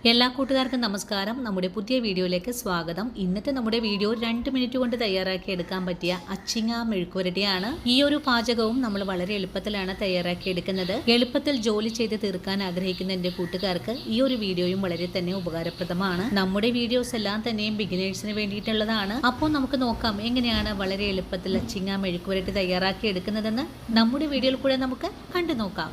എല്ലാ കൂട്ടുകാർക്കും നമസ്കാരം. നമ്മുടെ പുതിയ വീഡിയോയിലേക്ക് സ്വാഗതം. ഇന്നത്തെ നമ്മുടെ വീഡിയോ 2 മിനിറ്റ് കൊണ്ട് തയ്യാറാക്കി എടുക്കാൻ പറ്റിയ അച്ചിങ്ങ മെഴുക്കുവരട്ടിയാണ്. ഈ ഒരു പാചകവും നമ്മൾ വളരെ എളുപ്പത്തിലാണ് തയ്യാറാക്കി എടുക്കുന്നത്. എളുപ്പത്തിൽ ജോലി ചെയ്ത് തീർക്കാൻ ആഗ്രഹിക്കുന്ന എൻ്റെ കൂട്ടുകാർക്ക് ഈ ഒരു വീഡിയോയും വളരെ തന്നെ ഉപകാരപ്രദമാണ്. നമ്മുടെ വീഡിയോസ് എല്ലാം തന്നെയും ബിഗിനേഴ്സിന് വേണ്ടിയിട്ടുള്ളതാണ്. അപ്പോൾ നമുക്ക് നോക്കാം എങ്ങനെയാണ് വളരെ എളുപ്പത്തിൽ അച്ചിങ്ങ മെഴുക്കുവരട്ടി തയ്യാറാക്കി എടുക്കുന്നതെന്ന് നമ്മുടെ വീഡിയോയിൽ കൂടെ നമുക്ക് കണ്ടു നോക്കാം.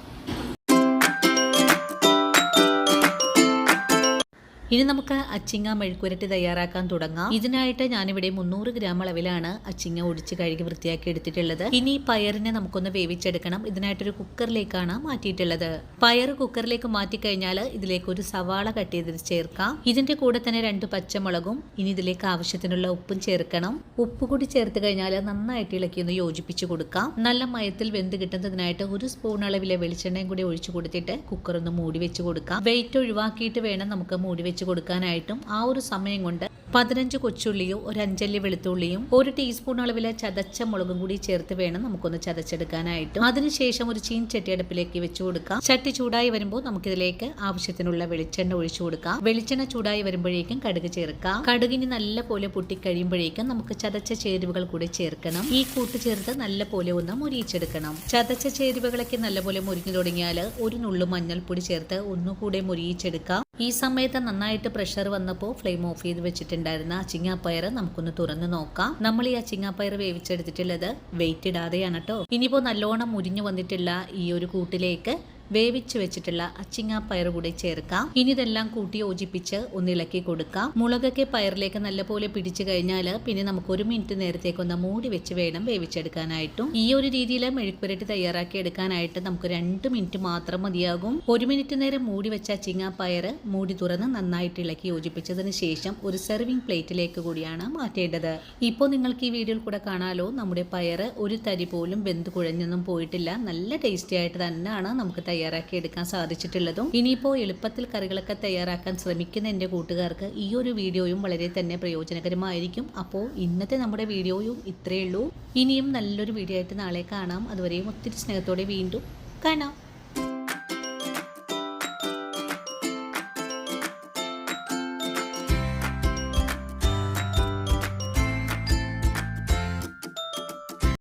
ഇനി നമുക്ക് അച്ചിങ്ങ മെഴുക്കുവരട്ടി തയ്യാറാക്കാൻ തുടങ്ങാം. ഇതിനായിട്ട് ഞാനിവിടെ 300 ഗ്രാം അളവിലാണ് അച്ചിങ്ങ ഒടിച്ച് കഴുകി വൃത്തിയാക്കി എടുത്തിട്ടുള്ളത്. ഇനി പയറിനെ നമുക്കൊന്ന് വേവിച്ചെടുക്കണം. ഇതിനായിട്ടൊരു കുക്കറിലേക്കാണ് മാറ്റിയിട്ടുള്ളത്. പയർ കുക്കറിലേക്ക് മാറ്റിക്കഴിഞ്ഞാൽ ഇതിലേക്ക് ഒരു സവാള കട്ട് ചെയ്ത് ചേർക്കാം. ഇതിന്റെ കൂടെ തന്നെ 2 പച്ചമുളകും ഇനി ഇതിലേക്ക് ആവശ്യത്തിനുള്ള ഉപ്പും ചേർക്കണം. ഉപ്പ് കൂടി ചേർത്ത് കഴിഞ്ഞാൽ നന്നായിട്ട് ഇളക്കി ഒന്ന് യോജിപ്പിച്ച് കൊടുക്കാം. നല്ല മയത്തിൽ വെന്ത് കിട്ടുന്നതിനായിട്ട് 1 സ്പൂൺ അളവിലെ വെളിച്ചെണ്ണയും കൂടി ഒഴിച്ചു കൊടുത്തിട്ട് കുക്കർ ഒന്ന് മൂടി വെച്ച് കൊടുക്കാം. വെയിറ്റ് ഒഴിവാക്കിയിട്ട് വേണം നമുക്ക് മൂടി വെച്ച് കൊടുക്കാനായിട്ടും. ആ ഒരു സമയം കൊണ്ട് 15 കൊച്ചുള്ളിയോ ഒരു 5 അല്ലി വെളുത്തുള്ളിയും 1 ടീസ്പൂൺ അളവിലെ ചതച്ച മുളകും കൂടി ചേർത്ത് വേണം നമുക്കൊന്ന് ചതച്ചെടുക്കാനായിട്ടും. അതിനുശേഷം ഒരു ചീൻചട്ടി അടുപ്പിലേക്ക് വെച്ച് കൊടുക്കാം. ചട്ടി ചൂടായി വരുമ്പോൾ നമുക്കിതിലേക്ക് ആവശ്യത്തിനുള്ള വെളിച്ചെണ്ണ ഒഴിച്ചു കൊടുക്കാം. വെളിച്ചെണ്ണ ചൂടായി വരുമ്പോഴേക്കും കടുക് ചേർക്കാം. കടുകിന് നല്ല പോലെ പൊട്ടിക്കഴിയുമ്പോഴേക്കും നമുക്ക് ചതച്ച ചേരുവകൾ കൂടി ചേർക്കണം. ഈ കൂട്ട് ചേർത്ത് നല്ല പോലെ ഒന്ന് മുരിയിച്ചെടുക്കണം. ചതച്ച ചേരുവകളൊക്കെ നല്ലപോലെ മുരിഞ്ഞു തുടങ്ങിയാൽ ഒരു നുള്ളു മഞ്ഞൾപ്പൊടി ചേർത്ത് ഒന്നുകൂടെ മുരിയിച്ചെടുക്കാം. ഈ സമയത്ത് നന്നായിട്ട് പ്രഷർ വന്നപ്പോൾ ഫ്ലെയിം ഓഫ് ചെയ്ത് വെച്ചിട്ടുണ്ടായിരുന്ന അച്ചിങ്ങാപ്പയർ നമുക്കൊന്ന് തുറന്ന് നോക്കാം. നമ്മൾ ഈ അച്ചിങ്ങാപ്പയർ വേവിച്ചെടുത്തിട്ടുള്ളത് വെയിറ്റ് ഇടാതെയാണ് കേട്ടോ. ഇനിയിപ്പോൾ നല്ലോണം മുരിഞ്ഞു വന്നിട്ടുള്ള ഈ ഒരു കൂട്ടിലേക്ക് വേവിച്ച് വെച്ചിട്ടുള്ള അച്ചിങ്ങാപ്പയർ കൂടി ചേർക്കാം. ഇനി ഇതെല്ലാം കൂട്ടി യോജിപ്പിച്ച് ഒന്ന് ഇളക്കി കൊടുക്കാം. മുളകൊക്കെ പയറിലേക്ക് നല്ലപോലെ പിടിച്ചു കഴിഞ്ഞാൽ പിന്നെ നമുക്ക് 1 മിനിറ്റ് നേരത്തേക്ക് ഒന്ന് മൂടി വെച്ച് വേണം വേവിച്ചെടുക്കാനായിട്ടും. ഈ ഒരു രീതിയിൽ മെഴുക്കുവരട്ടി തയ്യാറാക്കി എടുക്കാനായിട്ട് നമുക്ക് 2 മിനിറ്റ് മാത്രം മതിയാകും. 1 മിനിറ്റ് നേരം മൂടി വെച്ച അച്ചിങ്ങാപ്പയർ മൂടി തുറന്ന് നന്നായിട്ട് ഇളക്കി യോജിപ്പിച്ചതിന് ശേഷം ഒരു സെർവിങ് പ്ലേറ്റിലേക്ക് കൂടിയാണ് മാറ്റേണ്ടത്. ഇപ്പോൾ നിങ്ങൾക്ക് ഈ വീഡിയോയിൽ കൂടെ കാണാലോ, നമ്മുടെ പയർ ഒരു തരി പോലും വെന്ത് കുഴഞ്ഞൊന്നും പോയിട്ടില്ല. നല്ല ടേസ്റ്റി ആയിട്ട് തന്നെയാണ് നമുക്ക് തയ്യാറാക്കി എടുക്കാൻ സാധിച്ചിട്ടുള്ളതും. ഇനിയിപ്പോൾ എളുപ്പത്തിൽ കറികളൊക്കെ തയ്യാറാക്കാൻ ശ്രമിക്കുന്ന എൻ്റെ കൂട്ടുകാർക്ക് ഈ ഒരു വീഡിയോയും വളരെ തന്നെ പ്രയോജനകരമായിരിക്കും. അപ്പോൾ ഇന്നത്തെ നമ്മുടെ വീഡിയോയും ഇത്രയേ ഉള്ളൂ. ഇനിയും നല്ലൊരു വീഡിയോ ആയിട്ട് നാളെ കാണാം. അതുവരെയും ഒത്തിരി സ്നേഹത്തോടെ വീണ്ടും കാണാം.